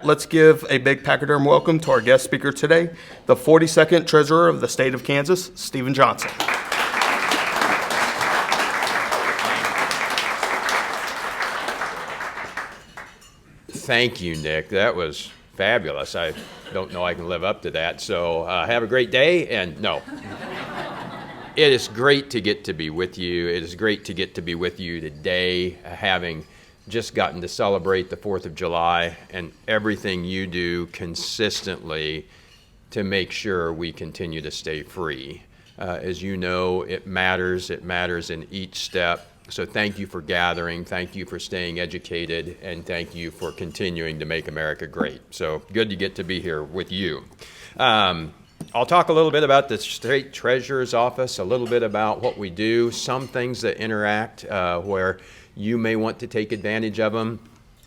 Let's give a big Pachyderm welcome to our guest speaker today, the 42nd Treasurer of the State of Kansas, Stephen Johnson. Thank you, Nick. That was fabulous. I don't know I can live up to that. So have a great day. And no, it is great to get to be with you. It is great to get to be with you today, having just gotten to celebrate the 4th of July and everything you do consistently to make sure we continue to stay free. As you know, it matters in each step. So thank you for gathering, thank you for staying educated, and thank you for continuing to make America great. So good to get to be here with you. I'll talk a little bit about the State Treasurer's Office, a little bit about what we do, some things that interact where you may want to take advantage of them.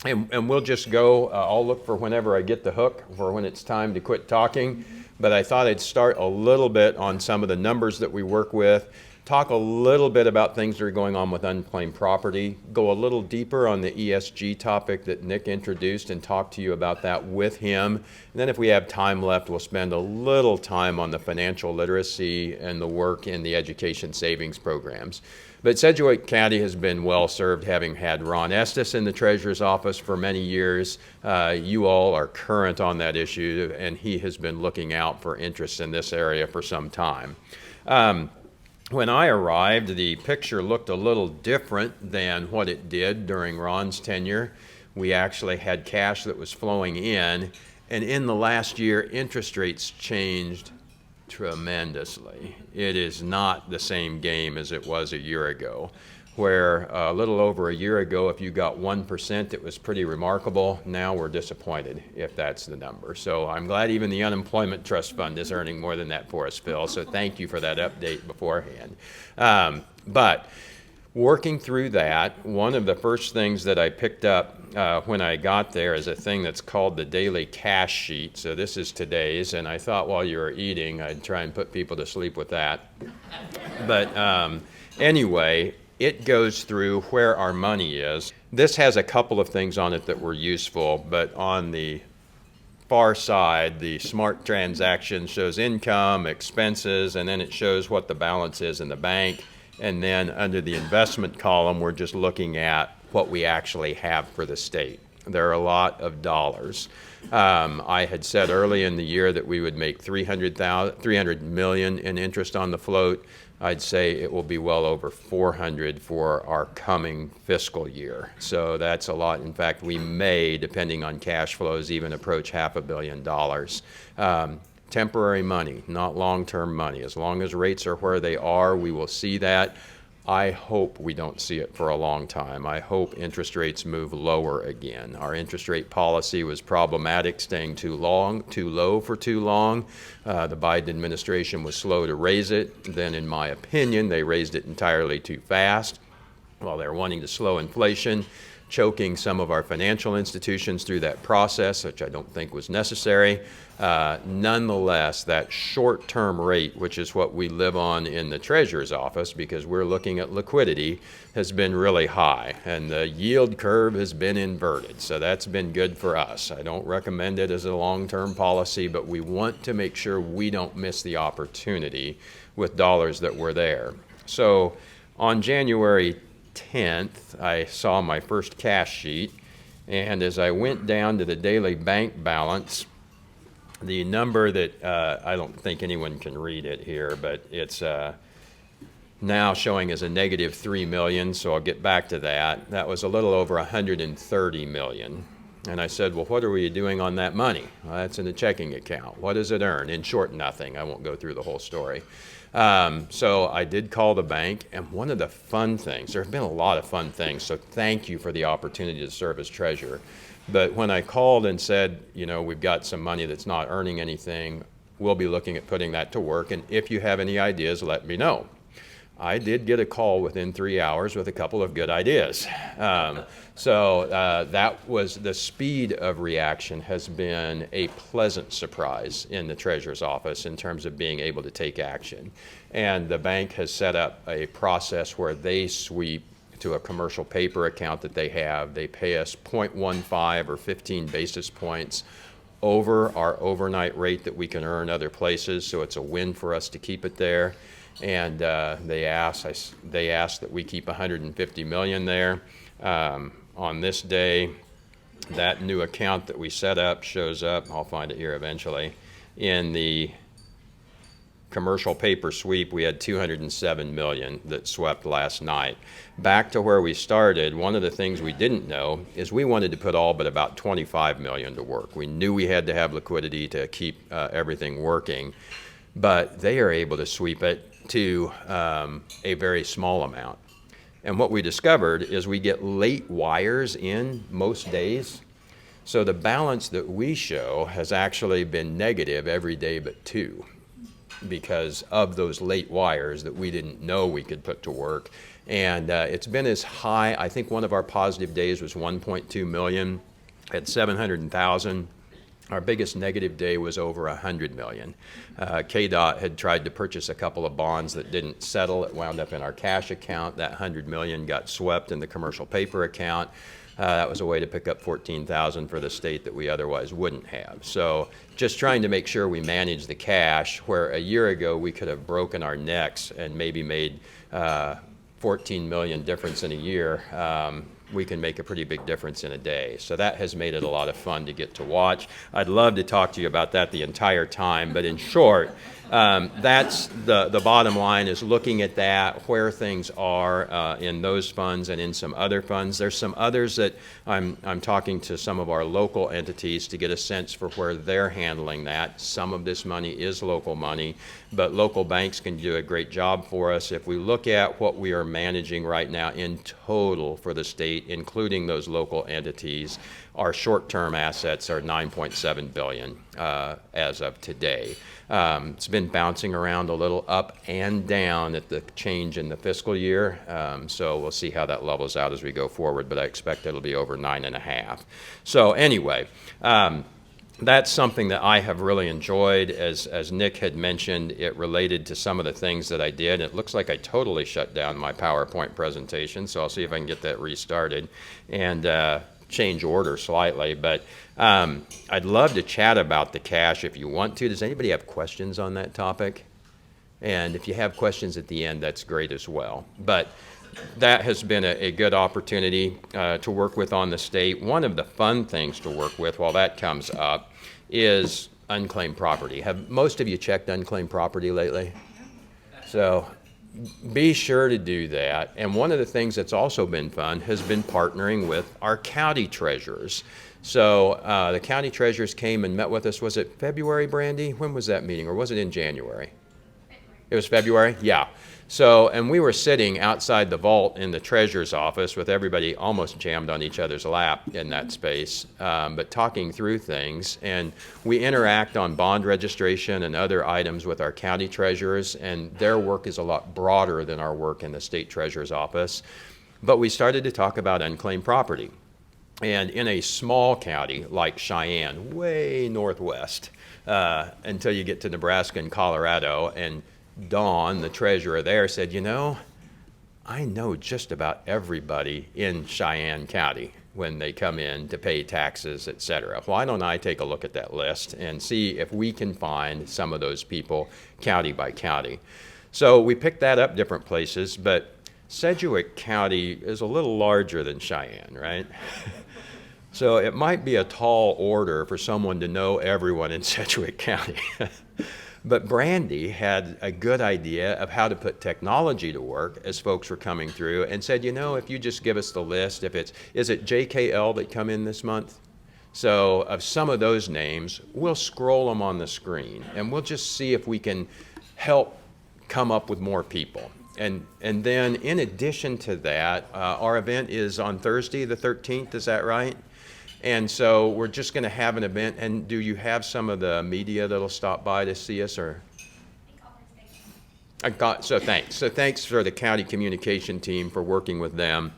And we'll just go, I'll look for whenever I get the hook for when it's time to quit talking. But I thought I'd start a little bit on some of the numbers that we work with, talk a little bit about things that are going on with unclaimed property, go a little deeper on the ESG topic that Nick introduced and talk to you about that with him. And then if we have time left, we'll spend a little time on the financial literacy and the work in the education savings programs. But Sedgwick County has been well served, having had Ron Estes in the Treasurer's Office for many years. You all are current on that issue, and he has been looking out for interest in this area for some time. When I arrived, the picture looked a little different than what it did during Ron's tenure. We actually had cash that was flowing in, and in the last year, interest rates changed tremendously. It is not the same game as it was a year ago, where a little over a year ago, if you got 1%, it was pretty remarkable. Now we're disappointed if that's the number. So I'm glad even the Unemployment Trust Fund is earning more than that for us, Phil. So thank you for that update beforehand. But working through that, one of the first things that I picked up when I got there is a thing that's called the daily cash sheet. So this is today's, and I thought while you were eating, I'd try and put people to sleep with that. But anyway, it goes through where our money is. This has a couple of things on it that were useful, but on the far side, the smart transaction shows income, expenses, and then it shows what the balance is in the bank. And then under the investment column, we're just looking at what we actually have for the state. There are a lot of dollars. I had said early in the year that we would make $300 million in interest on the float. I'd say it will be well over 400 for our coming fiscal year. So that's a lot. In fact, we may, depending on cash flows, even approach $500 million. Temporary money, not long-term money. As long as rates are where they are, we will see that. I hope we don't see it for a long time. I hope interest rates move lower again. Our interest rate policy was problematic, staying too low for too long. The Biden administration was slow to raise it. Then, in my opinion, they raised it entirely too fast. While they're wanting to slow inflation, choking some of our financial institutions through that process, which I don't think was necessary. Nonetheless, that short-term rate, which is what we live on in the Treasurer's Office because we're looking at liquidity, has been really high, and the yield curve has been inverted. So that's been good for us. I don't recommend it as a long-term policy, but we want to make sure we don't miss the opportunity with dollars that were there. So on January 10th, I saw my first cash sheet, and as I went down to the daily bank balance, the number that I don't think anyone can read it here, but it's now showing as a negative $3 million, so I'll get back to that. That was a little over $130 million. And I said, well, what are we doing on that money? Well, that's in a checking account. What does it earn? In short, nothing. I won't go through the whole story. So I did call the bank, and one of the fun things, there have been a lot of fun things, so thank you for the opportunity to serve as treasurer. But when I called and said, you know, we've got some money that's not earning anything, we'll be looking at putting that to work, and if you have any ideas, let me know. I did get a call within 3 hours with a couple of good ideas. So that was the speed of reaction has been a pleasant surprise in the Treasurer's Office in terms of being able to take action. And the bank has set up a process where they sweep to a commercial paper account that they have. They pay us 0.15 or 15 basis points over our overnight rate that we can earn other places, so it's a win for us to keep it there. And they asked that we keep $150 million there. On this day, that new account that we set up shows up, I'll find it here eventually, in the commercial paper sweep. We had $207 million that swept last night. Back to where we started, one of the things we didn't know is we wanted to put all but about $25 million to work. We knew we had to have liquidity to keep everything working, but they are able to sweep it to a very small amount. And what we discovered is we get late wires in most days. So the balance that we show has actually been negative every day but two, because of those late wires that we didn't know we could put to work. And it's been as high, I think one of our positive days was 1.2 million at 700,000. Our biggest negative day was over 100 million. KDOT had tried to purchase a couple of bonds that didn't settle. It wound up in our cash account. That 100 million got swept in the commercial paper account. That was a way to pick up 14,000 for the state that we otherwise wouldn't have. So just trying to make sure we manage the cash, where a year ago we could have broken our necks and maybe made 14 million difference in a year. We can make a pretty big difference in a day. So that has made it a lot of fun to get to watch. I'd love to talk to you about that the entire time, but in short, that's the bottom line, is looking at that, where things are in those funds and in some other funds. There's some others that I'm talking to some of our local entities to get a sense for where they're handling that. Some of this money is local money, but local banks can do a great job for us. If we look at what we are managing right now in total for the state, including those local entities, our short-term assets are $9.7 billion as of today. It's been bouncing around a little up and down at the change in the fiscal year, so we'll see how that levels out as we go forward, but I expect it'll be over 9.5. So anyway, that's something that I have really enjoyed. As Nick had mentioned, it related to some of the things that I did. It looks like I totally shut down my PowerPoint presentation, so I'll see if I can get that restarted and change order slightly. But I'd love to chat about the cash if you want to. Does anybody have questions on that topic? And if you have questions at the end, that's great as well. But that has been a good opportunity to work with on the state. One of the fun things to work with while that comes up is unclaimed property. Have most of you checked unclaimed property lately? So be sure to do that. And one of the things that's also been fun has been partnering with our county treasurers. So the county treasurers came and met with us. Was it February, Brandy? When was that meeting, or was it in January? It was February? Yeah. So, and we were sitting outside the vault in the treasurer's office with everybody almost jammed on each other's lap in that space, but talking through things. And we interact on bond registration and other items with our county treasurers, and their work is a lot broader than our work in the state treasurer's office. But we started to talk about unclaimed property. And in a small county like Cheyenne, way northwest, until you get to Nebraska and Colorado, and Dawn, the treasurer there, said, you know, I know just about everybody in Cheyenne County when they come in to pay taxes, et cetera. Why don't I take a look at that list and see if we can find some of those people county by county? So we picked that up different places, but Sedgwick County is a little larger than Cheyenne, right? So it might be a tall order for someone to know everyone in Sedgwick County. But Brandy had a good idea of how to put technology to work as folks were coming through, and said, you know, if you just give us the list, is it JKL that come in this month? So of some of those names, we'll scroll them on the screen, and we'll just see if we can help come up with more people. And then in addition to that, our event is on Thursday the 13th, is that right? And so we're just going to have an event. And do you have some of the media that'll stop by to see us? Or so thanks. So thanks for the county communication team for working with them.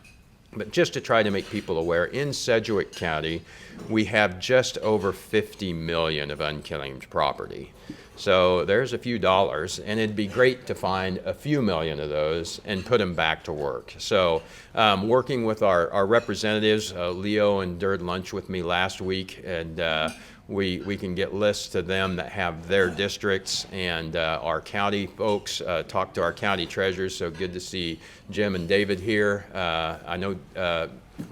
But just to try to make people aware, in Sedgwick County, we have just over 50 million of unclaimed property. So there's a few dollars, and it'd be great to find a few million of those and put them back to work. So working with our representatives, Leo endured lunch with me last week, and we can get lists to them that have their districts, and our county folks talk to our county treasurers. So good to see Jim and David here. I know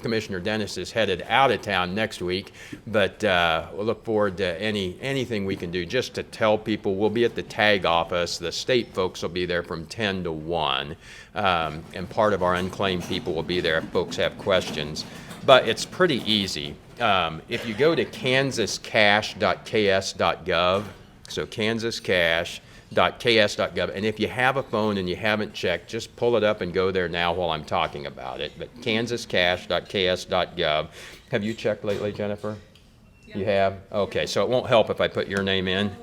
Commissioner Dennis is headed out of town next week, but we'll look forward to anything we can do just to tell people. We'll be at the tag office. The state folks will be there from 10 to 1, and part of our unclaimed people will be there if folks have questions. But it's pretty easy. If you go to kansascash.ks.gov, so kansascash.ks.gov, and if you have a phone and you haven't checked, just pull it up and go there now while I'm talking about it. But kansascash.ks.gov. Have you checked lately, Jennifer? Yeah. You have? Okay, so it won't help if I put your name in.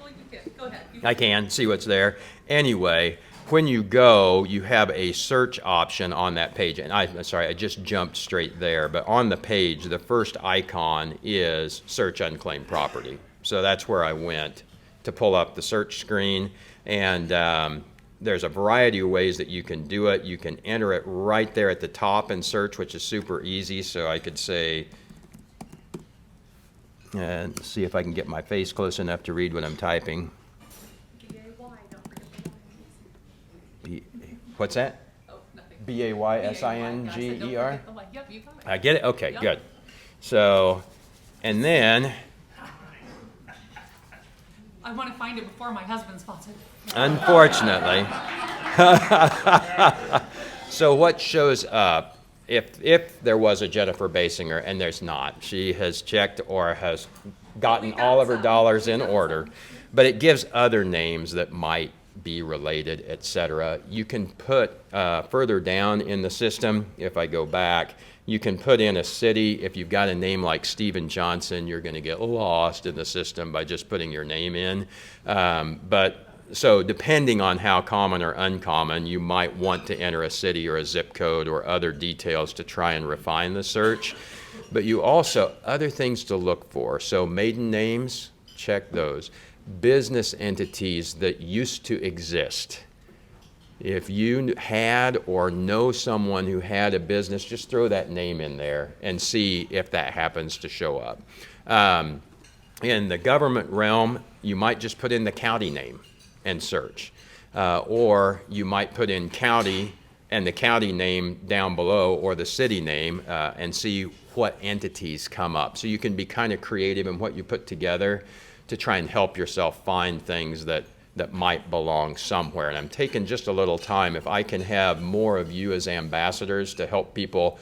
Well, you can. Go ahead. I can see what's there. Anyway, when you go, you have a search option on that page. And I'm sorry, I just jumped straight there. But on the page, the first icon is search unclaimed property. So that's where I went to pull up the search screen. And there's a variety of ways that you can do it. You can enter it right there at the top in search, which is super easy. So I could say, and see if I can get my face close enough to read what I'm typing. B-A-Y, don't forget the Y. What's that? Oh, nothing. B-A-Y-S-I-N-G-E-R? Yep, you got it. I get it? Okay, Yep. good. So, and then, I want to find it before my husband spots it. unfortunately, so what shows up, if there was a Jennifer Basinger, and there's not, she has checked or has gotten all of her dollars in order, but it gives other names that might be related, etc. You can put further down in the system, if I go back, you can put in a city. If you've got a name like Stephen Johnson, you're going to get lost in the system by just putting your name in. So depending on how common or uncommon, you might want to enter a city or a zip code or other details to try and refine the search. But you also, other things to look for. So maiden names, check those. Business entities that used to exist. If you had or know someone who had a business, just throw that name in there and see if that happens to show up. In the government realm, you might just put in the county name and search. Or you might put in county and the county name down below, or the city name, and see what entities come up. So you can be kind of creative in what you put together to try and help yourself find things that might belong somewhere. And I'm taking just a little time. If I can have more of you as ambassadors to help people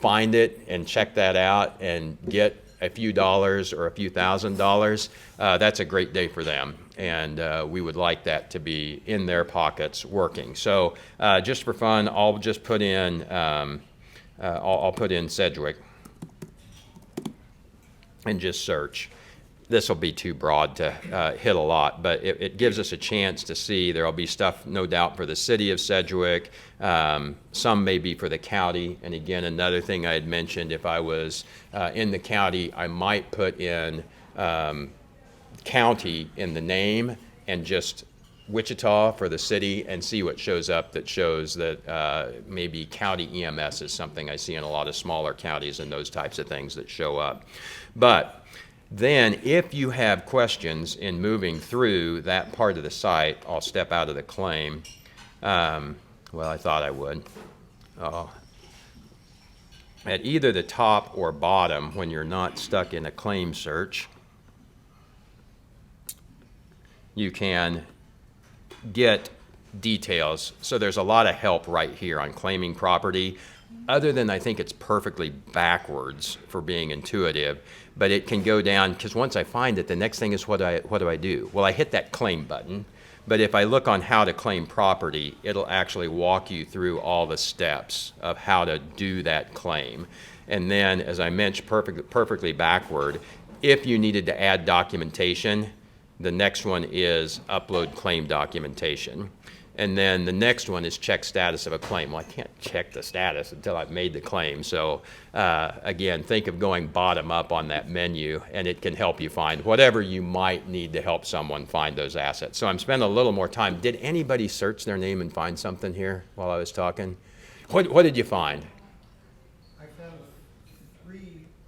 find it and check that out and get a few dollars or a few $1,000s, that's a great day for them. And we would like that to be in their pockets working. So just for fun, I'll just put in, I'll put in Sedgwick and just search. This will be too broad to hit a lot, but it gives us a chance to see. There will be stuff, no doubt, for the city of Sedgwick. Some may be for the county. And again, another thing I had mentioned, if I was in the county, I might put in county in the name and just Wichita for the city and see what shows up that shows that maybe county EMS is something I see in a lot of smaller counties and those types of things that show up. But then if you have questions in moving through that part of the site, I'll step out of the claim. Well, I thought I would. At either the top or bottom, when you're not stuck in a claim search, you can get details. So there's a lot of help right here on claiming property. Other than I think it's perfectly backwards for being intuitive, but it can go down, because once I find it, the next thing is what do I do? Well, I hit that claim button, but if I look on how to claim property, it'll actually walk you through all the steps of how to do that claim. And then, as I mentioned, perfectly backward, if you needed to add documentation, the next one is upload claim documentation. And then the next one is check status of a claim. Well, I can't check the status until I've made the claim. So again, think of going bottom up on that menu, and it can help you find whatever you might need to help someone find those assets. So I'm spending a little more time. Did anybody search their name and find something here while I was talking? What did you find? I found 3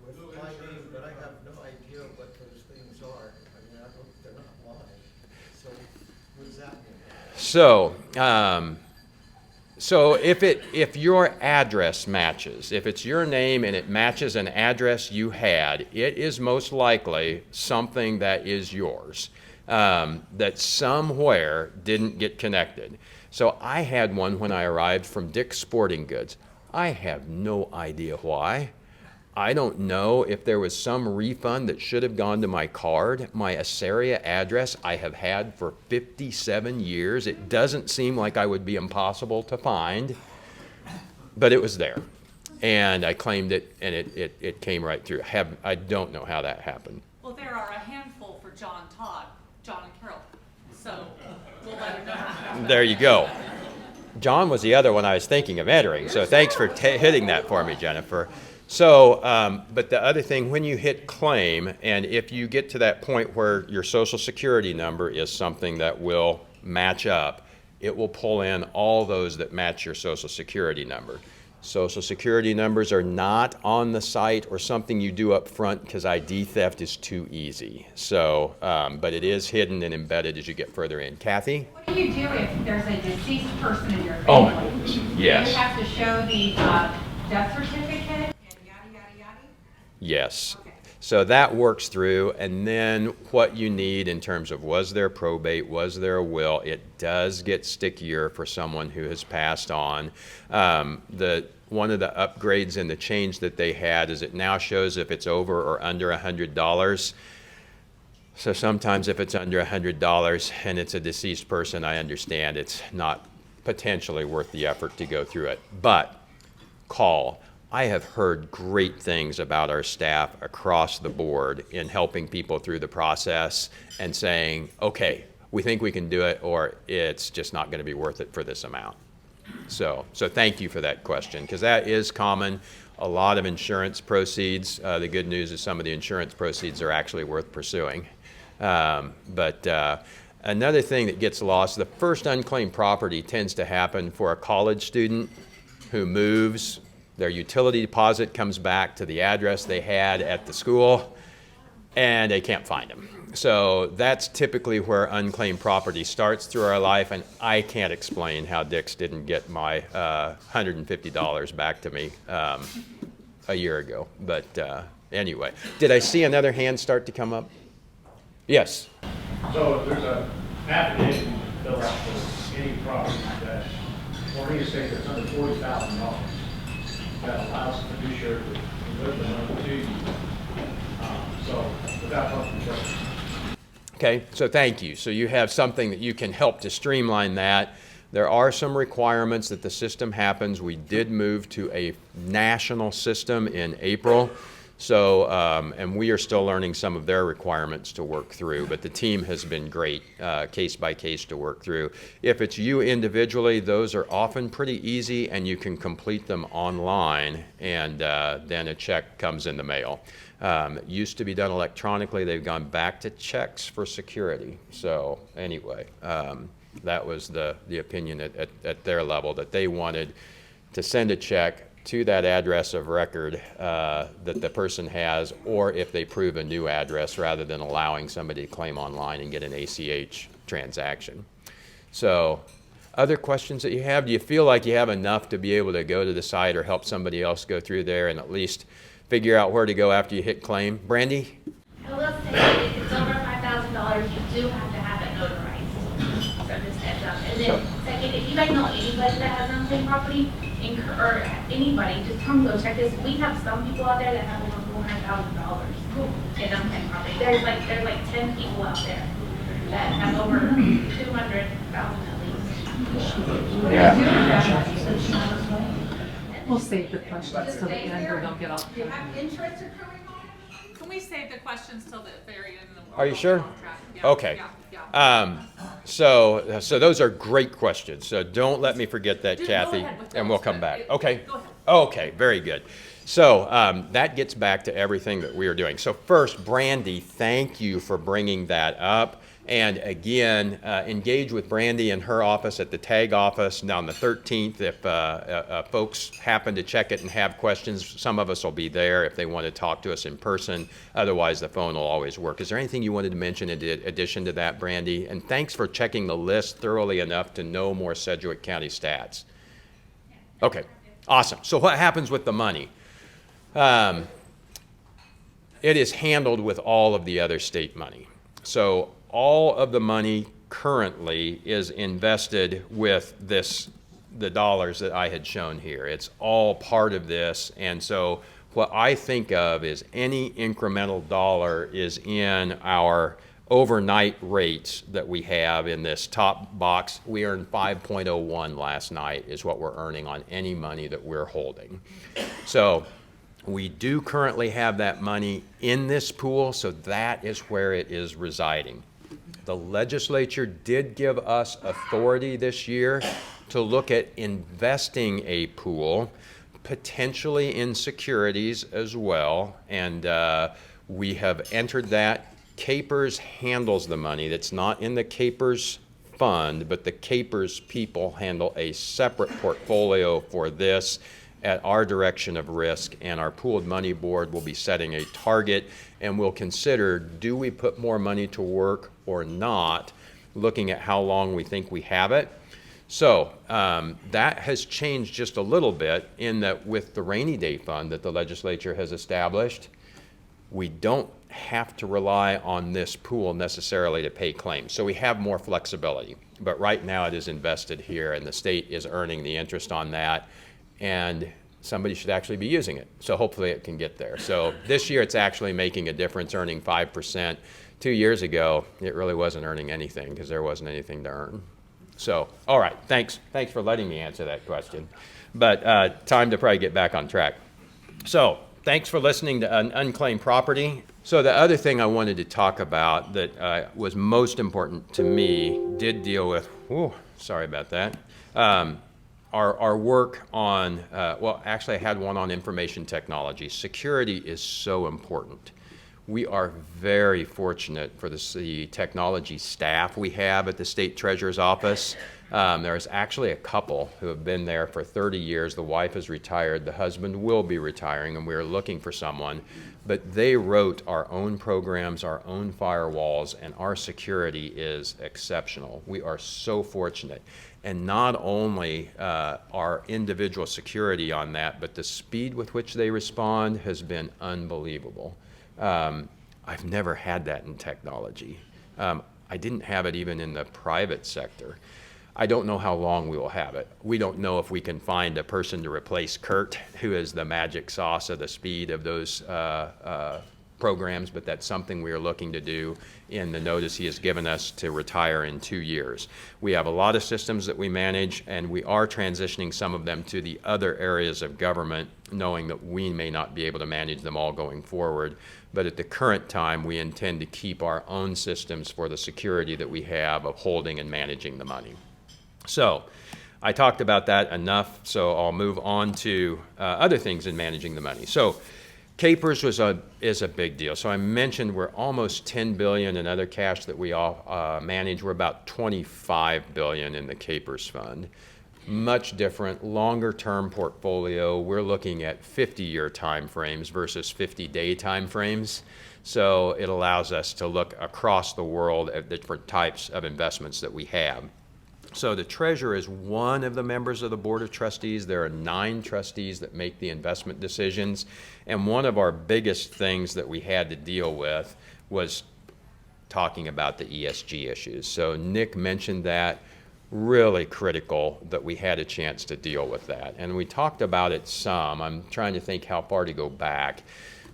with my name, but I have no idea what those things are. I mean, I don't, they're not live. So what does that mean? So if your address matches, if it's your name and it matches an address you had, it is most likely something that is yours, that somewhere didn't get connected. So I had one when I arrived from Dick's Sporting Goods. I have no idea why. I don't know if there was some refund that should have gone to my card. My Assaria address I have had for 57 years. It doesn't seem like I would be impossible to find, but it was there. And I claimed it, and it came right through. I don't know how that happened. Well, there are a handful for John and Carol. So we'll let her know. There you go. John was the other one I was thinking of entering, so thanks for hitting that for me, Jennifer. So, but the other thing, when you hit claim, and if you get to that point where your Social Security number is something that will match up, it will pull in all those that match your Social Security number. Social Security numbers are not on the site or something you do up front because ID theft is too easy. So, but it is hidden and embedded as you get further in. Kathy? What do you do if there's a deceased person in your family? Oh my goodness, yes. Do you have to show the death certificate and yada, yada, yada? Yes. Okay. So that works through, and then what you need in terms of was there probate, was there a will, it does get stickier for someone who has passed on. One of the upgrades and the change that they had is it now shows if it's over or under $100. So sometimes if it's under $100 and it's a deceased person, I understand it's not potentially worth the effort to go through it. But call. I have heard great things about our staff across the board in helping people through the process and saying, okay, we think we can do it, or it's just not going to be worth it for this amount. So thank you for that question, because that is common. A lot of insurance proceeds. The good news is some of the insurance proceeds are actually worth pursuing. But another thing that gets lost, the first unclaimed property tends to happen for a college student who moves. Their utility deposit comes back to the address they had at the school, and they can't find them. So that's typically where unclaimed property starts through our life, and I can't explain how Dick's didn't get my $150 back to me a year ago. But anyway, did I see another hand start to come up? Yes. So there's a affidavit you fill out for any property that, or any estate that's under $40,000 that allows the fiduciary to deliver the money to you. So without helping you. Okay, so thank you. So you have something that you can help to streamline that. There are some requirements that the system happens. We did move to a national system in April. So, and we are still learning some of their requirements to work through, but the team has been great, case by case to work through. If it's you individually, those are often pretty easy, and you can complete them online, and then a check comes in the mail. It used to be done electronically. They've gone back to checks for security. So anyway, that was the opinion at their level, that they wanted to send a check to that address of record that the person has, or if they prove a new address, rather than allowing somebody to claim online and get an ACH transaction. So, other questions that you have? Do you feel like you have enough to be able to go to the site or help somebody else go through there and at least figure out where to go after you hit claim? Brandy? I will say, if it's over $5,000, you do have to have it notarized. So just heads up. And then second, if you guys know anybody that has unclaimed property, or anybody, just come go check this. We have some people out there that have over $400,000 in unclaimed property. There's like 10 people out there that have over 200,000 at least. We'll save the questions till the end, or don't get off. Do you have interest in coming on? Can we save the questions till the very end? Are you sure? Yeah, Okay. Yeah. So those are great questions. So don't let me forget that, Just go Kathy, ahead with and we'll those, come but back. it- Okay. go ahead. Okay, very good. So that gets back to everything that we are doing. So first, Brandy, thank you for bringing that up. And again, engage with Brandy in her office at the TAG office on the 13th. If folks happen to check it and have questions, some of us will be there if they want to talk to us in person. Otherwise, the phone will always work. Is there anything you wanted to mention in addition to that, Brandy? And thanks for checking the list thoroughly enough to know more Sedgwick County stats. Okay, awesome. So what happens with the money? It is handled with all of the other state money. So all of the money currently is invested with the dollars that I had shown here. It's all part of this. And so what I think of is any incremental dollar is in our overnight rates that we have in this top box. We earned 5.01 last night is what we're earning on any money that we're holding. So we do currently have that money in this pool, so that is where it is residing. The legislature did give us authority this year to look at investing a pool, potentially in securities as well, and we have entered that. Capers handles the money. That's not in the Capers fund, but the Capers people handle a separate portfolio for this at our direction of risk, and our pooled money board will be setting a target, and we'll consider, do we put more money to work or not, looking at how long we think we have it. So that has changed just a little bit in that with the rainy day fund that the legislature has established, we don't have to rely on this pool necessarily to pay claims. So we have more flexibility, but right now it is invested here, and the state is earning the interest on that, and somebody should actually be using it. So hopefully it can get there. So this year it's actually making a difference, earning 5%. 2 years ago, it really wasn't earning anything because there wasn't anything to earn. So, all right, thanks for letting me answer that question. But time to probably get back on track. So thanks for listening to Unclaimed Property. So the other thing I wanted to talk about that was most important to me did deal with, sorry about that, our work on, well, actually I had one on information technology. Security is so important. We are very fortunate for the technology staff we have at the State Treasurer's Office. There's actually a couple who have been there for 30 years. The wife is retired. The husband will be retiring, and we're looking for someone. But they wrote our own programs, our own firewalls, and our security is exceptional. We are so fortunate. And not only our individual security on that, but the speed with which they respond has been unbelievable. I've never had that in technology. I didn't have it even in the private sector. I don't know how long we will have it. We don't know if we can find a person to replace Kurt, who is the magic sauce of the speed of those programs, but that's something we are looking to do in the notice he has given us to retire in 2 years. We have a lot of systems that we manage, and we are transitioning some of them to the other areas of government, knowing that we may not be able to manage them all going forward. But at the current time, we intend to keep our own systems for the security that we have of holding and managing the money. So I talked about that enough, so I'll move on to other things in managing the money. So Capers is a big deal. So I mentioned we're almost $10 billion in other cash that we all manage. We're about $25 billion in the Capers Fund. Much different, longer-term portfolio. We're looking at 50-year time frames versus 50-day time frames. So it allows us to look across the world at the different types of investments that we have. So the treasurer is one of the members of the board of trustees. There are 9 trustees that make the investment decisions. And one of our biggest things that we had to deal with was talking about the ESG issues. So Nick mentioned that. Really critical that we had a chance to deal with that. And we talked about it some. I'm trying to think how far to go back.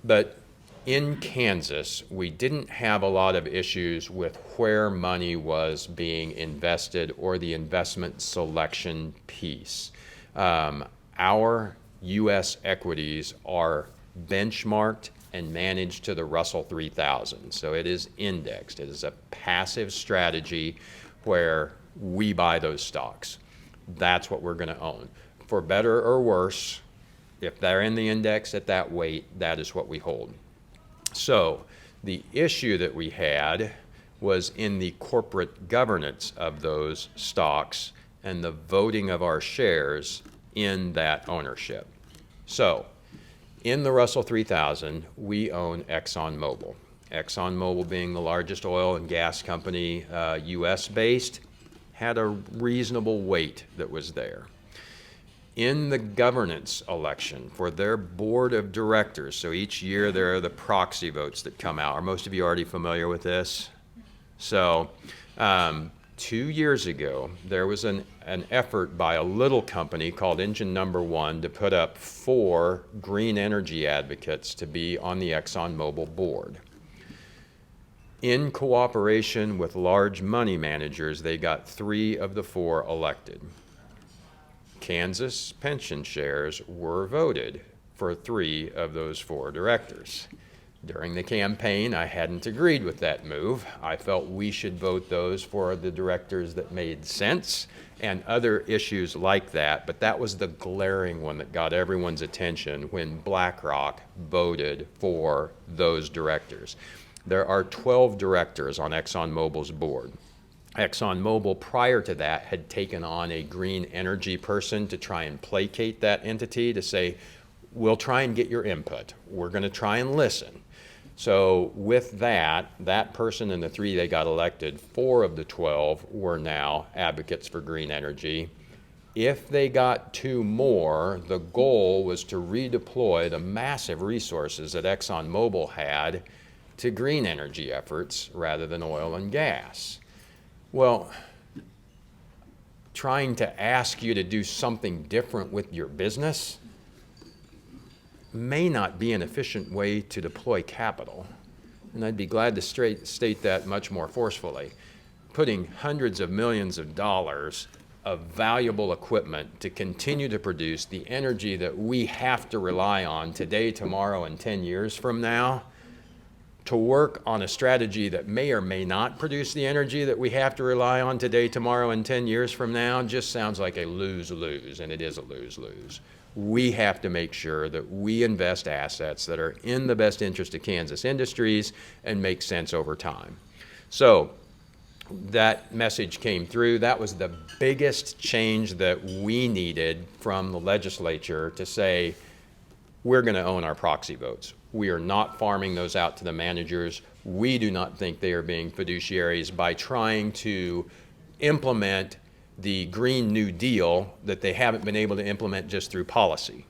But in Kansas, we didn't have a lot of issues with where money was being invested or the investment selection piece. Our U.S. equities are benchmarked and managed to the Russell 3000. So it is indexed. It is a passive strategy where we buy those stocks. That's what we're going to own. For better or worse, if they're in the index at that weight, that is what we hold. So the issue that we had was in the corporate governance of those stocks and the voting of our shares in that ownership. So in the Russell 3000, we own ExxonMobil. ExxonMobil, being the largest oil and gas company, US-based, had a reasonable weight that was there. In the governance election for their board of directors, so each year there are the proxy votes that come out. Are most of you already familiar with this? So 2 years ago, there was an effort by a little company called Engine No. 1 to put up 4 green energy advocates to be on the ExxonMobil board. In cooperation with large money managers, they got 3 of the 4 elected. Kansas pension shares were voted for 3 of those 4 directors. During the campaign, I hadn't agreed with that move. I felt we should vote those for the directors that made sense and other issues like that, but that was the glaring one that got everyone's attention when BlackRock voted for those directors. There are 12 directors on ExxonMobil's board. ExxonMobil, prior to that, had taken on a green energy person to try and placate that entity, to say, we'll try and get your input. We're going to try and listen. So with that person and the 3 they got elected, 4 of the 12 were now advocates for green energy. If they got 2 more, the goal was to redeploy the massive resources that ExxonMobil had to green energy efforts rather than oil and gas. Well, trying to ask you to do something different with your business may not be an efficient way to deploy capital. And I'd be glad to state that much more forcefully. Putting hundreds of millions of dollars of valuable equipment to continue to produce the energy that we have to rely on today, tomorrow, and 10 years from now, to work on a strategy that may or may not produce the energy that we have to rely on today, tomorrow, and 10 years from now just sounds like a lose-lose, and it is a lose-lose. We have to make sure that we invest assets that are in the best interest of Kansas industries and make sense over time. So that message came through. That was the biggest change that we needed from the legislature to say, we're going to own our proxy votes. We are not farming those out to the managers. We do not think they are being fiduciaries by trying to implement the Green New Deal that they haven't been able to implement just through policy.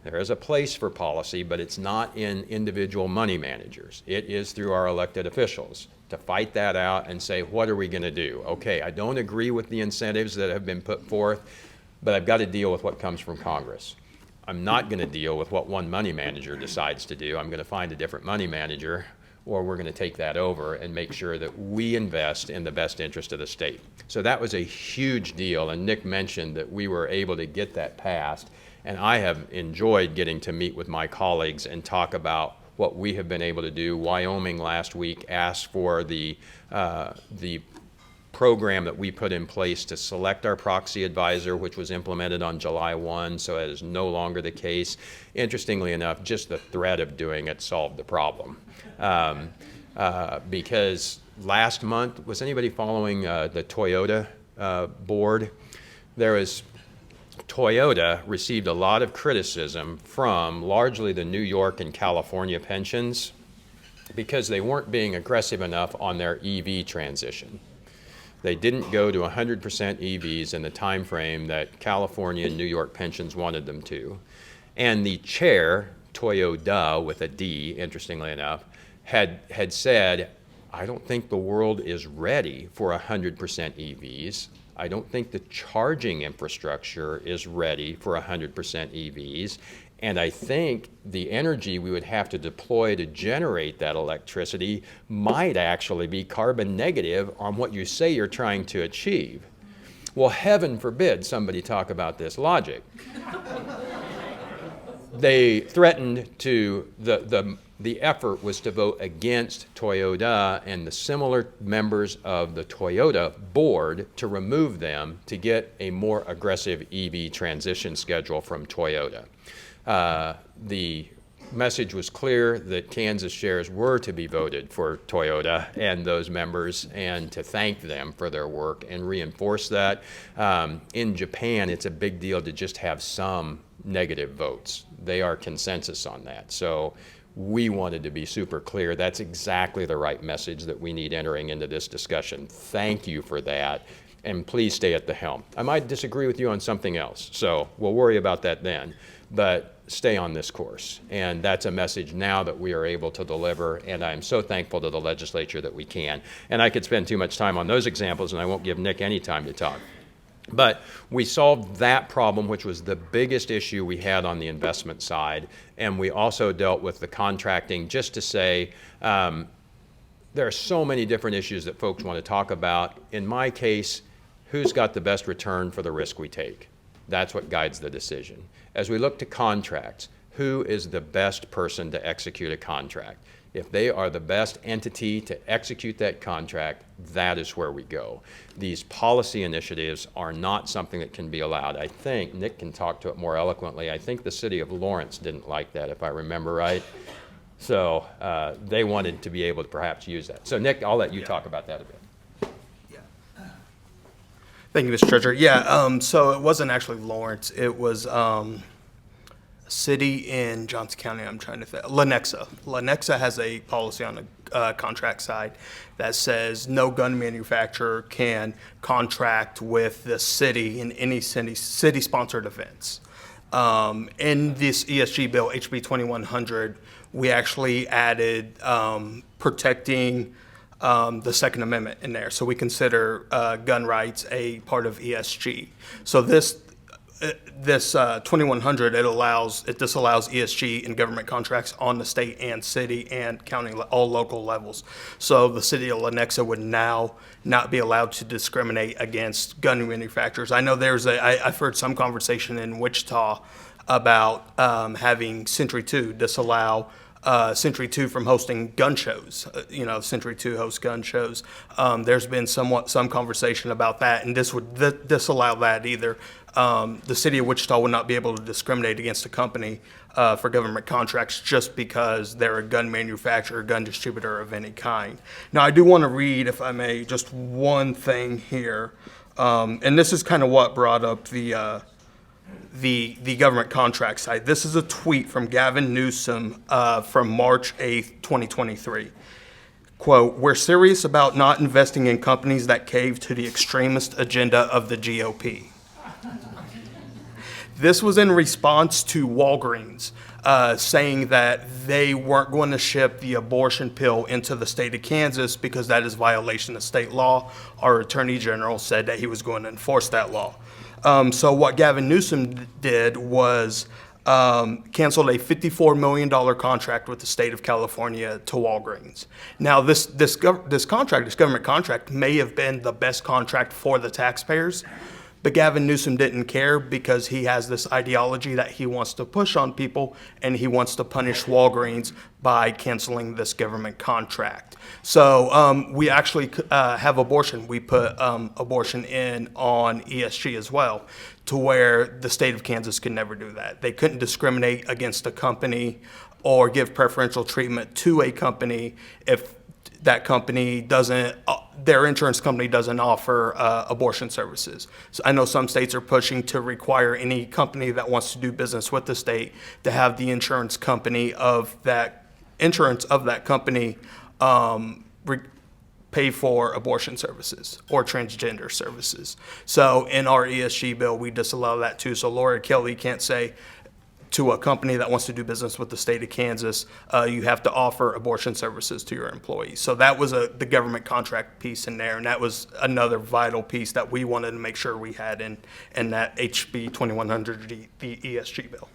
There is a place for policy, but it's not in individual money managers. It is through our elected officials to fight that out and say, what are we going to do? Okay, I don't agree with the incentives that have been put forth, but I've got to deal with what comes from Congress. I'm not going to deal with what one money manager decides to do. I'm going to find a different money manager, or we're going to take that over and make sure that we invest in the best interest of the state. So that was a huge deal, and Nick mentioned that we were able to get that passed, and I have enjoyed getting to meet with my colleagues and talk about what we have been able to do. Wyoming last week asked for the program that we put in place to select our proxy advisor, which was implemented on July 1, so it is no longer the case. Interestingly enough, just the threat of doing it solved the problem. Because last month, was anybody following the Toyota board? Toyota received a lot of criticism from largely the New York and California pensions because they weren't being aggressive enough on their EV transition. They didn't go to 100% EVs in the time frame that California and New York pensions wanted them to. And the chair, Toyota with a D, interestingly enough, had said, I don't think the world is ready for 100% EVs. I don't think the charging infrastructure is ready for 100% EVs. And I think the energy we would have to deploy to generate that electricity might actually be carbon negative on what you say you're trying to achieve. Well, heaven forbid somebody talk about this logic. They threatened to, the the effort was to vote against Toyota and the similar members of the Toyota board to remove them to get a more aggressive EV transition schedule from Toyota. The message was clear that Kansas shares were to be voted for Toyota and those members, and to thank them for their work and reinforce that. In Japan, it's a big deal to just have some negative votes. They are consensus on that. So we wanted to be super clear. That's exactly the right message that we need entering into this discussion. Thank you for that, and please stay at the helm. I might disagree with you on something else, so we'll worry about that then, but stay on this course. And that's a message now that we are able to deliver, and I'm so thankful to the legislature that we can. And I could spend too much time on those examples, and I won't give Nick any time to talk. But we solved that problem, which was the biggest issue we had on the investment side, and we also dealt with the contracting, just to say there are so many different issues that folks want to talk about. In my case, who's got the best return for the risk we take? That's what guides the decision. As we look to contracts, who is the best person to execute a contract? If they are the best entity to execute that contract, that is where we go. These policy initiatives are not something that can be allowed. I think, Nick can talk to it more eloquently, I think the city of Lawrence didn't like that, if I remember right. So they wanted to be able to perhaps use that. So Nick, I'll let you talk about that a bit. Thank you, Mr. Treasurer. Yeah, so it wasn't actually Lawrence. It was city in Johnson County, I'm trying to think, Lenexa. Lenexa has a policy on the contract side that says no gun manufacturer can contract with the city in any city-sponsored events. In this ESG bill, HB 2100, we actually added protecting the Second Amendment in there. So we consider gun rights a part of ESG. So this 2100, it disallows ESG in government contracts on the state and city and county, all local levels. So the city of Lenexa would now not be allowed to discriminate against gun manufacturers. I know I've heard some conversation in Wichita about having Century 2 disallow Century 2 from hosting gun shows. Century 2 hosts gun shows. There's been some conversation about that, and this would disallow that either. The city of Wichita would not be able to discriminate against a company for government contracts just because they're a gun manufacturer, gun distributor of any kind. Now, I do want to read, if I may, just one thing here, and this is kind of what brought up the government contract side. This is a tweet from Gavin Newsom from March 8th, 2023. Quote, "We're serious about not investing in companies that cave to the extremist agenda of the GOP." This was in response to Walgreens saying that they weren't going to ship the abortion pill into the state of Kansas because that is violation of state law. Our Attorney General said that he was going to enforce that law. So what Gavin Newsom did was canceled a $54 million contract with the state of California to Walgreens. Now, this government contract may have been the best contract for the taxpayers, but Gavin Newsom didn't care because he has this ideology that he wants to push on people, and he wants to punish Walgreens by canceling this government contract. So we actually have abortion. We put abortion in on ESG as well, to where the state of Kansas could never do that. They couldn't discriminate against a company or give preferential treatment to a company if that company their insurance company doesn't offer abortion services. So I know some states are pushing to require any company that wants to do business with the state to have the insurance of that company pay for abortion services or transgender services. So in our ESG bill, we disallow that too. So Laura Kelly can't say to a company that wants to do business with the state of Kansas, you have to offer abortion services to your employees. So that was the government contract piece in there, and that was another vital piece that we wanted to make sure we had in that HB 2100, the ESG bill.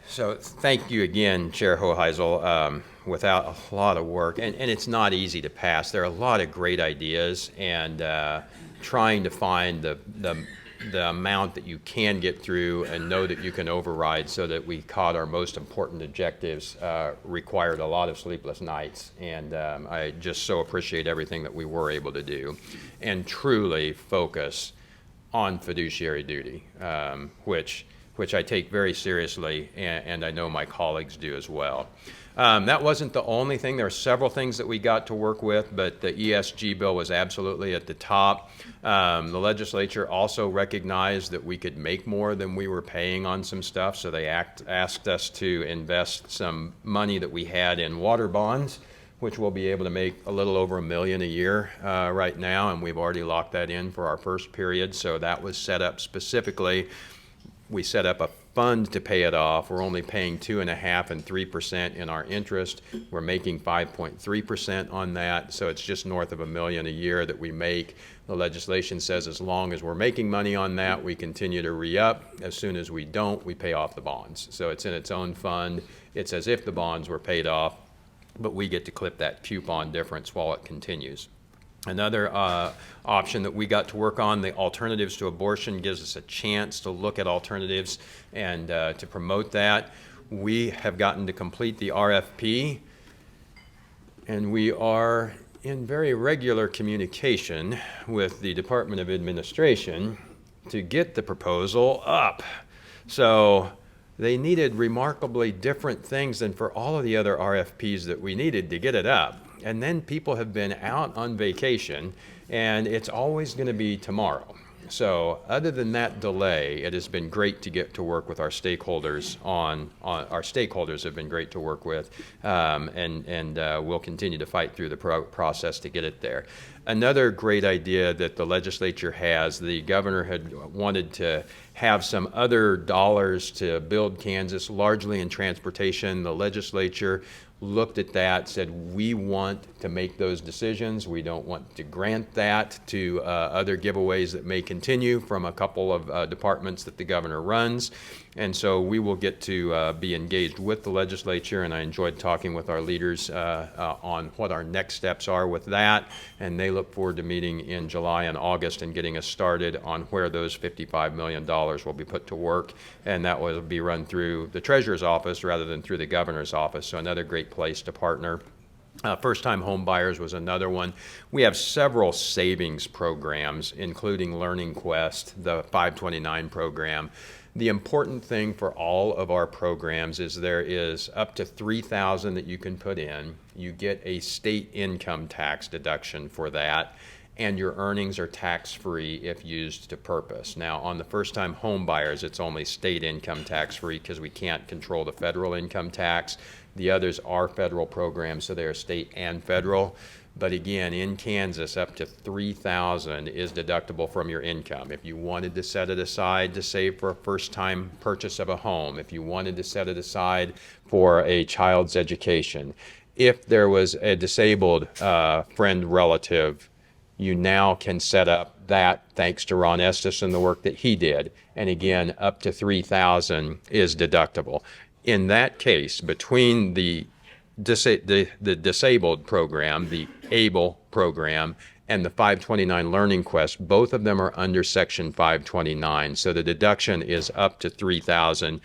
So thank you again, Chair Hoheisel. Without a lot of work, and it's not easy to pass. There are a lot of great ideas, and trying to find the the amount that you can get through and know that you can override so that we caught our most important objectives required a lot of sleepless nights. And I just so appreciate everything that we were able to do and truly focus on fiduciary duty, which I take very seriously, and I know my colleagues do as well. That wasn't the only thing. There are several things that we got to work with, but the ESG bill was absolutely at the top. The legislature also recognized that we could make more than we were paying on some stuff, so they asked us to invest some money that we had in water bonds, which we'll be able to make a little over $1 million a year right now, and we've already locked that in for our first period, so that was set up specifically. We set up a fund to pay it off. We're only paying 2.5% and 3% in our interest. We're making 5.3% on that, so it's just north of $1 million a year that we make. The legislation says as long as we're making money on that, we continue to re-up. As soon as we don't, we pay off the bonds. So it's in its own fund. It's as if the bonds were paid off, but we get to clip that coupon difference while it continues. Another option that we got to work on, the alternatives to abortion, gives us a chance to look at alternatives and to promote that. We have gotten to complete the RFP, and we are in very regular communication with the Department of Administration to get the proposal up. So they needed remarkably different things than for all of the other RFPs that we needed to get it up. And then people have been out on vacation, and it's always going to be tomorrow. So other than that delay, it has been great to get to work with our stakeholders our stakeholders have been great to work with, and we'll continue to fight through the process to get it there. Another great idea that the legislature has, the governor had wanted to have some other dollars to build Kansas, largely in transportation. The legislature looked at that, said we want to make those decisions. We don't want to grant that to other giveaways that may continue from a couple of departments that the governor runs. And so we will get to be engaged with the legislature, and I enjoyed talking with our leaders on what our next steps are with that. And they look forward to meeting in July and August and getting us started on where those $55 million will be put to work. And that will be run through the treasurer's office rather than through the governor's office. So another great place to partner. First-time home buyers was another one. We have several savings programs, including Learning Quest, the 529 program. The important thing for all of our programs is there is up to $3,000 that you can put in. You get a state income tax deduction for that, and your earnings are tax-free if used to purpose. Now, on the first-time home buyers, it's only state income tax-free because we can't control the federal income tax. The others are federal programs, so they are state and federal. But again, in Kansas, up to $3,000 is deductible from your income. If you wanted to set it aside to save for a first-time purchase of a home, if you wanted to set it aside for a child's education, if there was a disabled friend, relative, you now can set up that thanks to Ron Estes and the work that he did. And again, up to $3,000 is deductible. In that case, between the disabled program, the ABLE program, and the 529 Learning Quest, both of them are under Section 529. So the deduction is up to $3,000.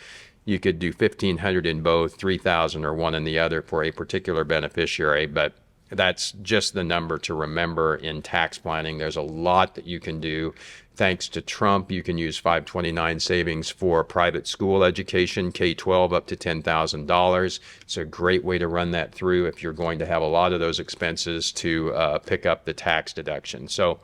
You could do $1,500 in both, $3,000 or one in the other for a particular beneficiary, but that's just the number to remember in tax planning. There's a lot that you can do. Thanks to Trump, you can use 529 savings for private school education, K-12 up to $10,000. It's a great way to run that through if you're going to have a lot of those expenses to pick up the tax deduction. So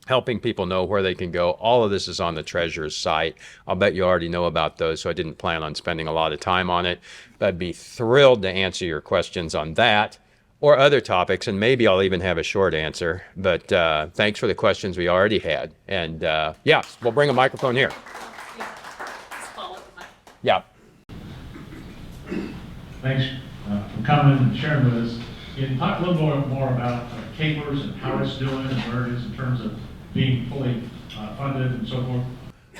helping people know where they can go. All of this is on the treasurer's site. I'll bet you already know about those, so I didn't plan on spending a lot of time on it. But I'd be thrilled to answer your questions on that or other topics, and maybe I'll even have a short answer. But thanks for the questions we already had. And yeah, we'll bring a microphone here. Yeah. Thanks for coming and sharing with us. Can you talk a little more about Capers and how it's doing and where it is in terms of being fully funded and so forth?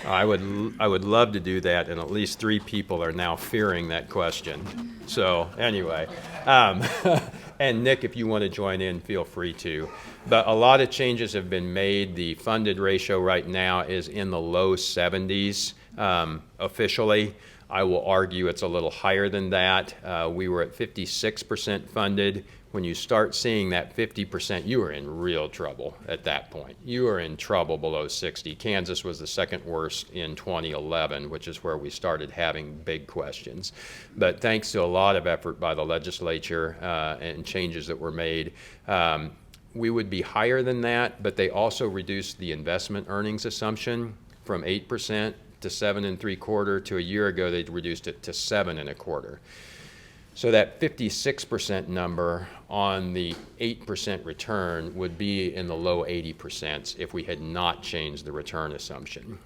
I would love to do that, and at least 3 people are now fearing that question. So anyway, and Nick, if you want to join in, feel free to. But a lot of changes have been made. The funded ratio right now is in the low 70s officially. I will argue it's a little higher than that. We were at 56% funded. When you start seeing that 50%, you are in real trouble at that point. You are in trouble below 60. Kansas was the second worst in 2011, which is where we started having big questions. But thanks to a lot of effort by the legislature and changes that were made, we would be higher than that, but they also reduced the investment earnings assumption from 8% to 7.75%. To a year ago, they'd reduced it to 7.25%. So that 56% number on the 8% return would be in the low 80% if we had not changed the return assumption.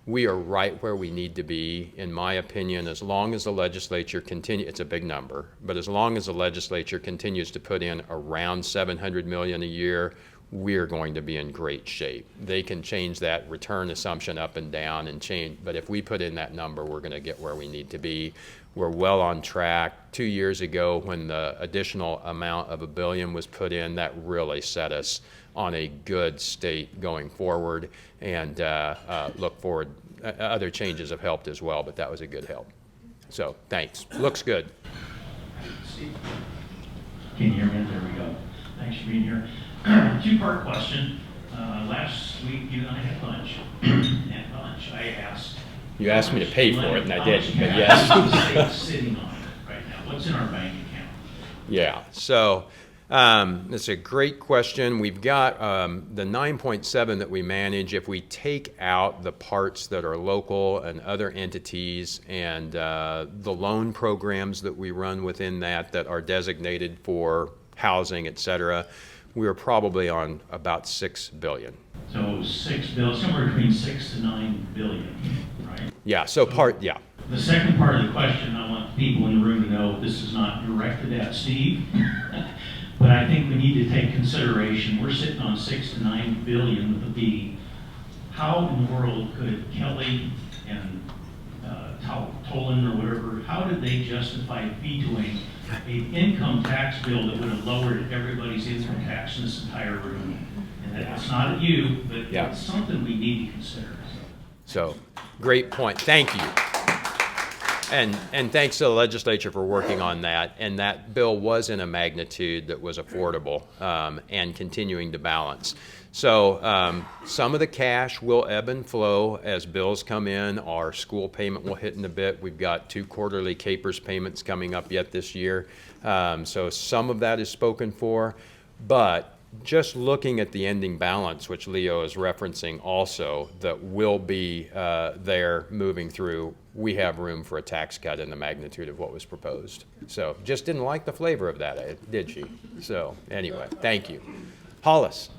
We are right where we need to be, in my opinion, as long as the legislature continues, it's a big number, but as long as the legislature continues to put in around $700 million a year, we're going to be in great shape. They can change that return assumption up and down and change, but if we put in that number, we're going to get where we need to be. We're well on track. 2 years ago, when the additional amount of $1 billion was put in, that really set us on a good state going forward, and look forward. Other changes have helped as well, but that was a good help. So thanks. Looks good. Can you hear me? There we go. Thanks for being here. Two-part question. Last week, you and I had lunch. At lunch, I asked. You asked me to pay for it, and I didn't, but yes. yes. Sitting on it right now. What's in our bank account? Yeah, so that's a great question. We've got the 9.7 that we manage. If we take out the parts that are local and other entities and the loan programs that we run within that are designated for housing, et cetera, we're probably on about $6 billion. So $6 billion, somewhere between 6 to 9 billion, right? Yeah, yeah. The second part of the question, I want people in the room to know this is not directed at Steve, but I think we need to take consideration. We're sitting on 6 to 9 billion with a B. How in the world could Kelly and Tolan or whatever, how did they justify vetoing an income tax bill that would have lowered everybody's income tax in this entire room? And it's not at you, but it's something we need to consider. So, great point. Thank you. And thanks to the legislature for working on that. And that bill was in a magnitude that was affordable and continuing to balance. So some of the cash will ebb and flow as bills come in. Our school payment will hit in a bit. We've got 2 quarterly CAPERS payments coming up yet this year. So some of that is spoken for. But just looking at the ending balance, which Leo is referencing also, that will be there moving through, we have room for a tax cut in the magnitude of what was proposed. So just didn't like the flavor of that, did she? So anyway, thank you. Hollis.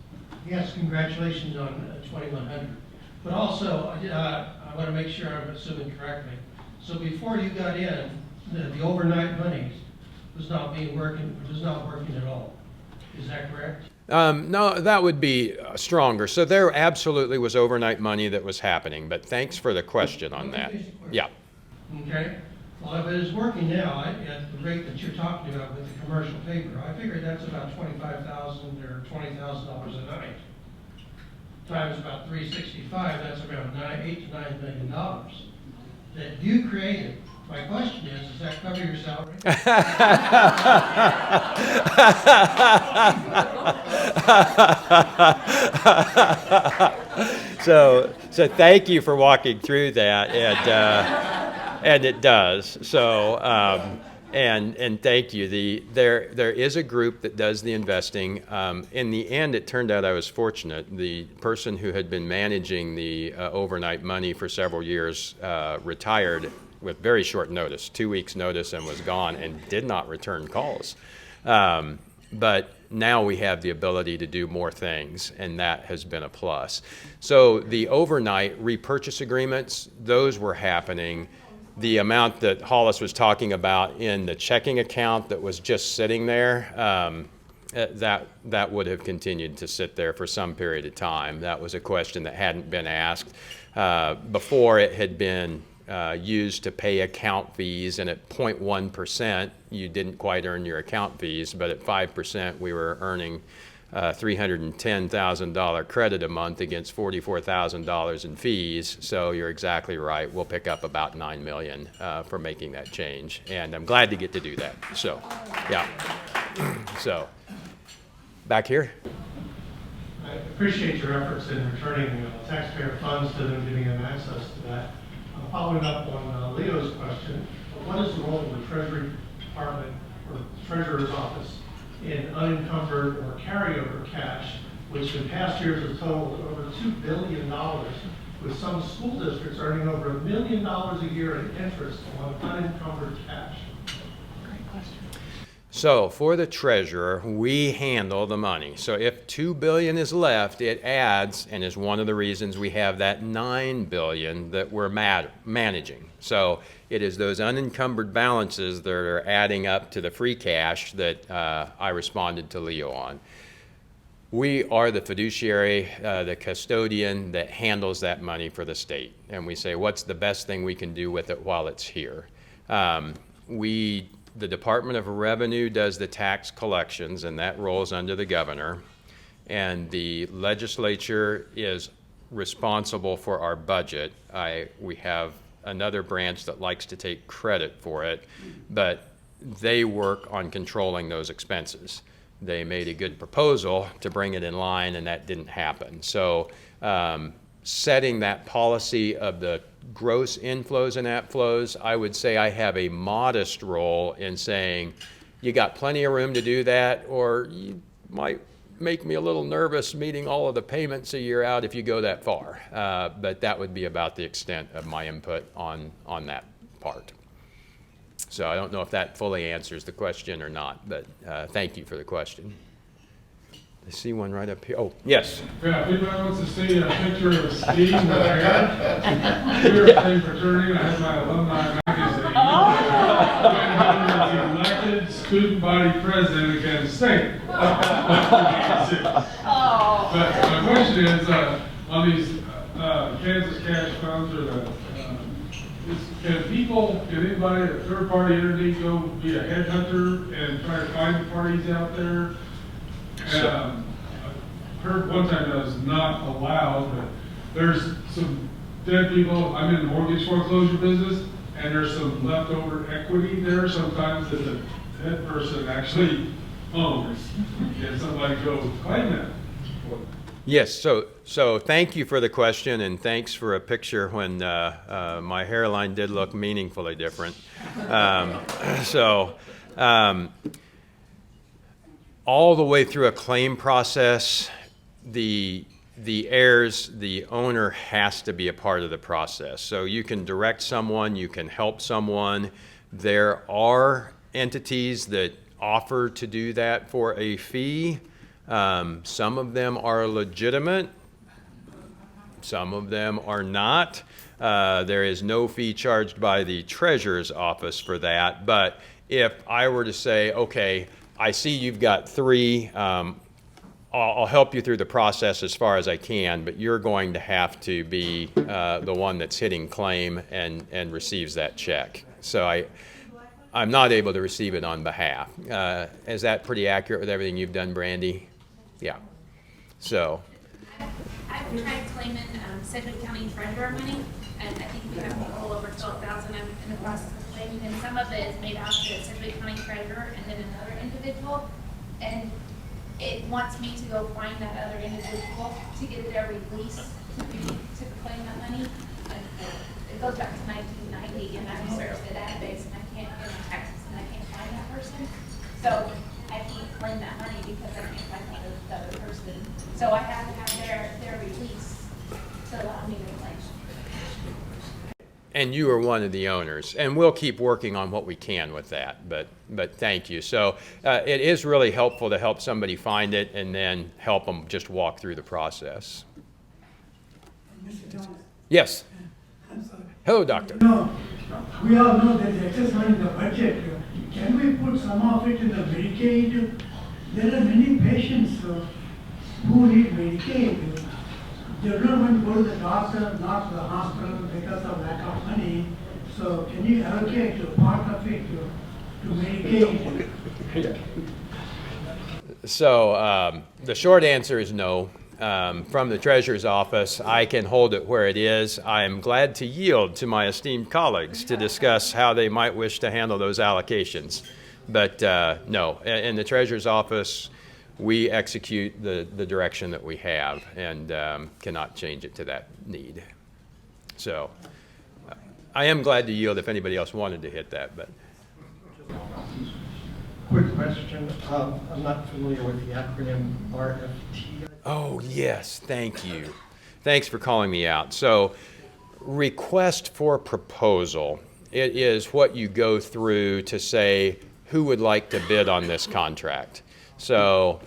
Yes, congratulations on 2100. But also, I want to make sure I'm assuming correctly. So before you got in, the overnight money was not working at all. Is that correct? No, that would be stronger. So there absolutely was overnight money that was happening, but thanks for the question on that. Yeah. Okay. Well, if it is working now at the rate that you're talking about with the commercial paper, I figure that's about $25,000 or $20,000 a night. Times about 365, that's around $8 to $9 million that you created. My question is, does that cover your salary? So thank you for walking through that, and it does. So and thank you. There is a group that does the investing. In the end, it turned out I was fortunate. The person who had been managing the overnight money for several years retired with very short notice, 2 weeks notice, and was gone and did not return calls. But now we have the ability to do more things, and that has been a plus. So the overnight repurchase agreements, those were happening. The amount that Hollis was talking about in the checking account that was just sitting there, that would have continued to sit there for some period of time. That was a question that hadn't been asked. Before, it had been used to pay account fees, and at 0.1%, you didn't quite earn your account fees, but at 5%, we were earning $310,000 credit a month against $44,000 in fees. So you're exactly right. We'll pick up about $9 million for making that change, and I'm glad to get to do that. So, yeah. So, back here. I appreciate your efforts in returning taxpayer funds to them, giving them access to that. Following up on Leo's question, what is the role of the Treasury Department or Treasurer's Office in unencumbered or carryover cash, which in past years has totaled over $2 billion, with some school districts earning over $1 million a year in interest on unencumbered cash? Great question. So for the treasurer, we handle the money. So if $2 billion is left, it adds, and is one of the reasons we have that $9 billion that we're managing. So it is those unencumbered balances that are adding up to the free cash that I responded to Leo on. We are the fiduciary, the custodian that handles that money for the state. And we say, what's the best thing we can do with it while it's here? The Department of Revenue does the tax collections, and that rolls under the governor. And the legislature is responsible for our budget. We have another branch that likes to take credit for it, but they work on controlling those expenses. They made a good proposal to bring it in line, and that didn't happen. So setting that policy of the gross inflows and outflows, I would say I have a modest role in saying, you got plenty of room to do that, or you might make me a little nervous meeting all of the payments a year out if you go that far. But that would be about the extent of my input on that part. So I don't know if that fully answers the question or not, but thank you for the question. I see one right up here. Oh, yes. Yeah, if anybody wants to see a picture of Steve with hair, we were the same fraternity, and I had my alumni magazine. When he was elected student body president of Kansas State. But my question is, on these Kansas cash funds, or can anybody, a third-party entity, go be a headhunter and try to find parties out there? I heard one time that was not allowed, but there's some dead people. I'm in the mortgage foreclosure business, and there's some leftover equity there sometimes that the dead person actually owns. Can somebody go claim that? Yes, so thank you for the question, and thanks for a picture when my hairline did look meaningfully different. All the way through a claim process, the heirs, the owner has to be a part of the process. So you can direct someone, you can help someone. There are entities that offer to do that for a fee. Some of them are legitimate, some of them are not. There is no fee charged by the treasurer's office for that. But if I were to say, okay, I see you've got 3. I'll help you through the process as far as I can, but you're going to have to be the one that's hitting claim and receives that check. So I'm not able to receive it on behalf. Is that pretty accurate with everything you've done, Brandy? Yeah. So. I've tried claiming Sedgwick County treasurer money, and I think we have a little over 12,000 in the process of claiming, and some of it is made out to the Sedgwick County treasurer and then another individual, and it wants me to go find that other individual to get their release to claim that money. And it goes back to 1990, and I've searched the database, and I can't get my taxes, and I can't find that person. So I can't claim that money because I can't find the other person. So I have to have their release to allow me to claim. And you are one of the owners, and we'll keep working on what we can with that, but thank you. So it is really helpful to help somebody find it and then help them just walk through the process. Mr. Thomas. Yes. I'm sorry. Hello, doctor. No, we all know there's excess money in the budget. Can we put some of it in the Medicaid there are many patients who need Medicaid. They don't want to go to the doctor, not to the hospital because of lack of money. So can you allocate a part of it to Medicaid? So the short answer is no. From the Treasurer's office, I can hold it where it is. I am glad to yield to my esteemed colleagues to discuss how they might wish to handle those allocations. But no, in the Treasurer's office, we execute the direction that we have and cannot change it to that need. So I am glad to yield if anybody else wanted to hit that. But Quick question. I'm not familiar with the acronym RFT. oh, yes, thank you. Thanks for calling me out. So request for proposal. It is what you go through to say who would like to bid on this contract. So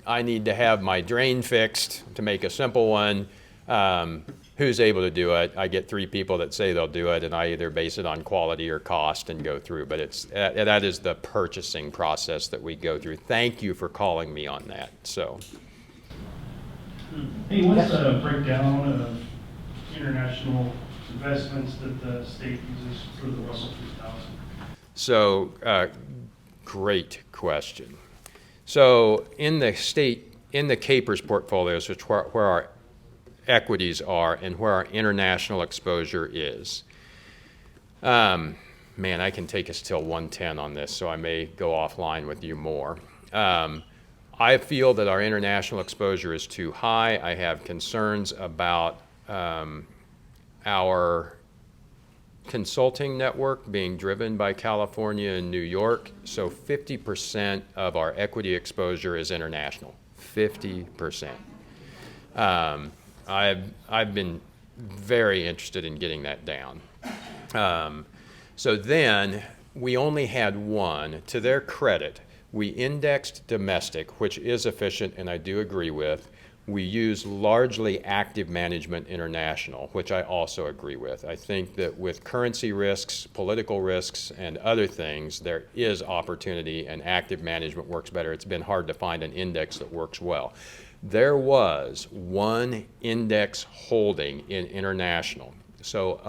I need to have my drain fixed, to make a simple one. Who's able to do it? I get 3 people that say they'll do it, and I either base it on quality or cost and go through. But that is the purchasing process that we go through. Thank you for calling me on that. So, Hey, what's the breakdown of international investments that the state uses for the Russell 2000? So great question. So in the CAPERS portfolios, which where our equities are and where our international exposure is. Man, I can take us till 1:10 on this, so I may go offline with you more. I feel that our international exposure is too high. I have concerns about our consulting network being driven by California and New York. So 50% of our equity exposure is international, 50%. I've been very interested in getting that down. So then we only had one. To their credit, we indexed domestic, which is efficient and I do agree with. We use largely active management international, which I also agree with. I think that with currency risks, political risks, and other things, there is opportunity and active management works better. It's been hard to find an index that works well. There was one index holding in international. So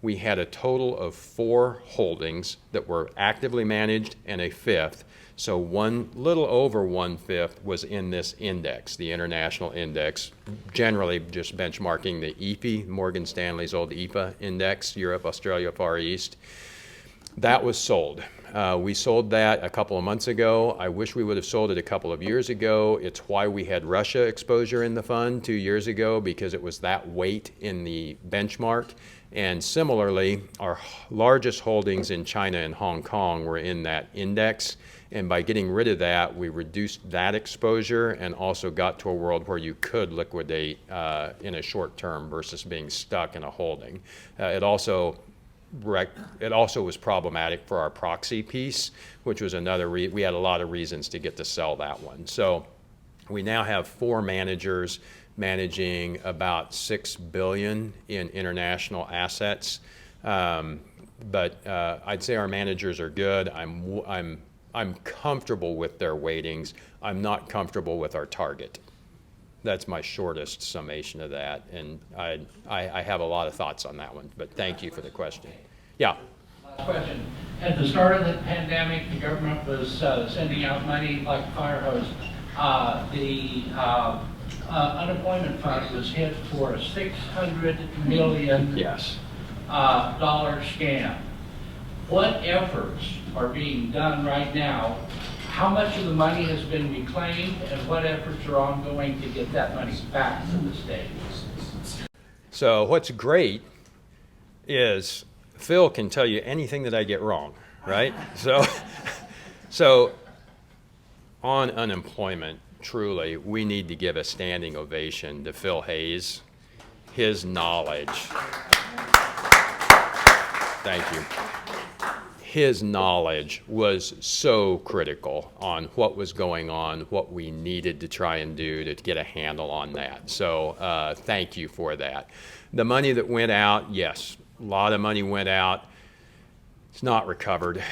we had a total of 4 holdings that were actively managed and a 5th. So little over 1/5 was in this index, the international index, generally just benchmarking the EFI, Morgan Stanley's old EFA index, Europe, Australia, Far East. That was sold. We sold that a couple of months ago. I wish we would have sold it a couple of years ago. It's why we had Russia exposure in the fund 2 years ago, because it was that weight in the benchmark. And similarly, our largest holdings in China and Hong Kong were in that index. And by getting rid of that, we reduced that exposure and also got to a world where you could liquidate in a short term versus being stuck in a holding. It also was problematic for our proxy piece, which was we had a lot of reasons to get to sell that one. So we now have 4 managers managing about $6 billion in international assets. But I'd say our managers are good. I'm comfortable with their weightings. I'm not comfortable with our target. That's my shortest summation of that, and I have a lot of thoughts on that one, but thank you for the question. Yeah? Last question. At the start of the pandemic, the government was sending out money like a fire hose. The unemployment fund was hit for a $600 million dollar scam. What efforts are being done right now? How much of the money has been reclaimed, and what efforts are ongoing to get that money back to the state? So what's great is Phil can tell you anything that I get wrong, right? So on unemployment, truly, we need to give a standing ovation to Phil Hayes. His knowledge. Thank you. His knowledge was so critical on what was going on, what we needed to try and do to get a handle on that. So thank you for that. The money that went out, yes, a lot of money went out. It's not recovered.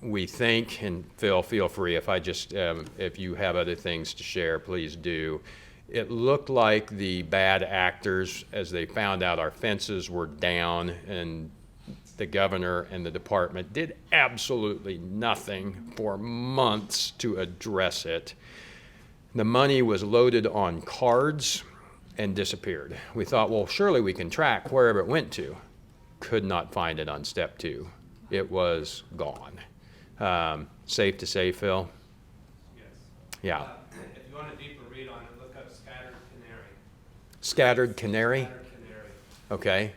we think, and Phil, feel free if I just, if you have other things to share, please do. It looked like the bad actors, as they found out our fences were down, and the governor and the department did absolutely nothing for months to address it. The money was loaded on cards and disappeared. We thought, well, surely we can track wherever it went to. Could not find it on step 2. It was gone. Safe to say, Phil? Yes. Yeah. If you want a deeper read on it, look up Scattered Canary. Scattered Canary? Scattered Canary. Okay.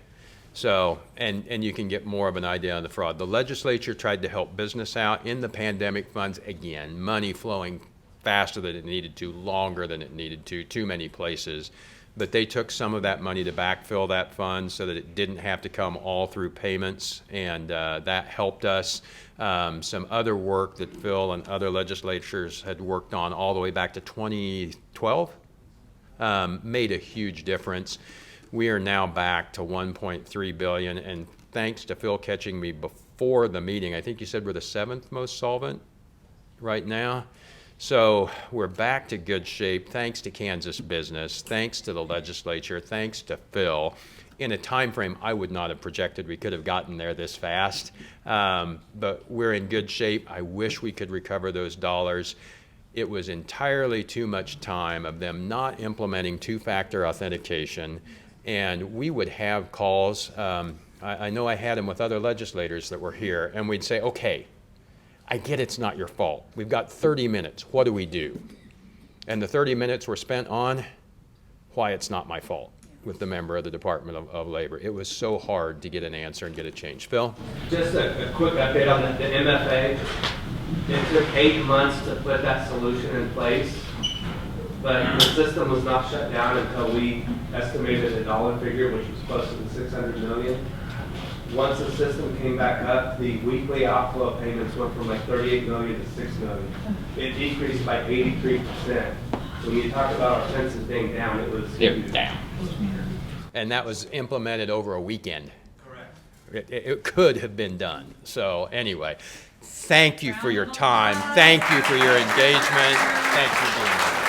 So, and you can get more of an idea on the fraud. The legislature tried to help business out in the pandemic funds. Again, money flowing faster than it needed to, longer than it needed to, too many places. But they took some of that money to backfill that fund so that it didn't have to come all through payments, and that helped us. Some other work that Phil and other legislatures had worked on all the way back to 2012 made a huge difference. We are now back to $1.3 billion, and thanks to Phil catching me before the meeting, I think you said we're the 7th most solvent right now. So we're back to good shape, thanks to Kansas business, thanks to the legislature, thanks to Phil. In a time frame I would not have projected we could have gotten there this fast, but we're in good shape. I wish we could recover those dollars. It was entirely too much time of them not implementing two-factor authentication, and we would have calls. I know I had them with other legislators that were here, and we'd say, okay, I get it's not your fault. We've got 30 minutes. What do we do? And the 30 minutes were spent on why it's not my fault with the member of the Department of Labor. It was so hard to get an answer and get a change. Phil? Just a quick update on the MFA. It took 8 months to put that solution in place, but the system was not shut down until we estimated a dollar figure, which was close to the $600 million. Once the system came back up, the weekly outflow payments went from like 38 million to 6 million. It decreased by 83%. So when you talk about our fences being down, it was down. And that was implemented over a weekend. correct. It could have been done. So anyway, thank you for your time. Thank you for your engagement. Thank you for being here.